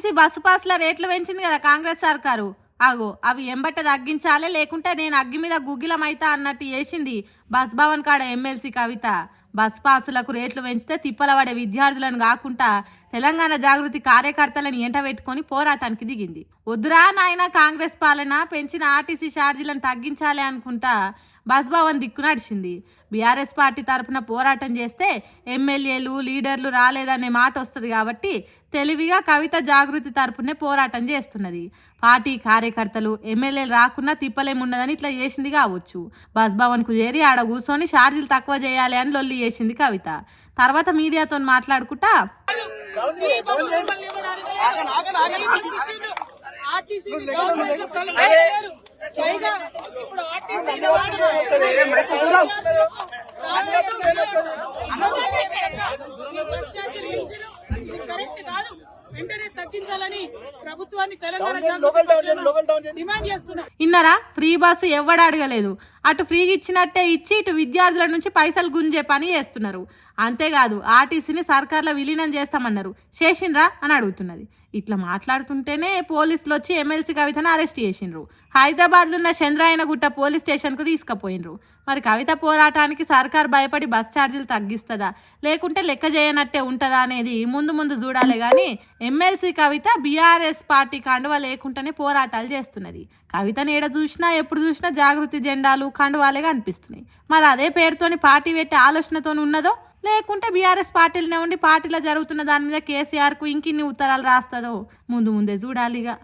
RTC bus పాస్ల రేట్లు పెంచింది కదా కాంగ్రెస్ సర్కారు. అగో అవి ఎంబట తగ్గించాలే, లేకుంటే నేను అగ్గి మీద గుగ్గిలమైతా అన్నట్టు చేసింది బస్ భవన్ కాడ ఎమ్మెల్సీ కవిత. బస్ పాసులకు రేట్లు పెంచితే తిప్పల పడే విద్యార్థులను కాకుండా తెలంగాణ జాగృతి కార్యకర్తలను ఎంట పెట్టుకొని పోరాటానికి దిగింది. వద్దురా నాయన కాంగ్రెస్ పాలన, పెంచిన ఆర్టీసీ ఛార్జీలను తగ్గించాలి అనుకుంటా బస్ భవన్ దిక్కు నడిచింది. బీఆర్ఎస్ పార్టీ తరఫున పోరాటం చేస్తే ఎమ్మెల్యేలు లీడర్లు రాలేదనే మాట వస్తుంది కాబట్టి తెలివిగా కవిత జాగృతి తరఫునే పోరాటం చేస్తున్నది. పార్టీ కార్యకర్తలు ఎమ్మెల్యేలు రాకున్నా తిప్పలేమున్నదని ఇట్లా చేసింది కావచ్చు. బస్ భవన్కు చేరి ఆడ కూర్చొని ఛార్జీలు తక్కువ చేయాలి అని లొల్లి చేసింది కవిత. తర్వాత మీడియాతో మాట్లాడుకుంటా ఇన్నరా ఫ్రీ బస్సు ఎవడు అడగలేదు. అటు ఫ్రీగా ఇచ్చినట్టే ఇచ్చి ఇటు విద్యార్థుల నుంచి పైసలు గుంజే పని చేస్తున్నారు. అంతేకాదు ఆర్టీసీని సర్కార్లో విలీనం చేస్తామన్నారు, చేసిండ్రా అని అడుగుతున్నది. ఇట్లా మాట్లాడుతుంటేనే పోలీసులు వచ్చి ఎమ్మెల్సీ కవితను అరెస్ట్ చేసిండ్రు. హైదరాబాద్లో ఉన్న చంద్రాయనగుట్ట పోలీస్ స్టేషన్కు తీసుకుపోయినరు. మరి కవిత పోరాటానికి సర్కార్ భయపడి బస్ ఛార్జీలు తగ్గిస్తుందా, లేకుంటే లెక్క చేయనట్టే ఉంటుందా అనేది ముందు ముందు చూడాలి. కానీ ఎమ్మెల్సీ కవిత బీఆర్ఎస్ పార్టీ కండువా లేకుండానే పోరాటాలు చేస్తున్నది. కవితను ఏడ చూసినా ఎప్పుడు చూసినా జాగృతి జెండాలు కండువాలేగా అనిపిస్తున్నాయి. మరి అదే పేరుతోని పార్టీ పెట్టే ఆలోచనతో ఉన్నదో, లేకుంటే బీఆర్ఎస్ పార్టీలనే ఉండి పార్టీలో జరుగుతున్న దాని మీద కేసీఆర్కు ఇంకిన్ని ఉత్తరాలు రాస్తుందో ముందు ముందే చూడాలిగా.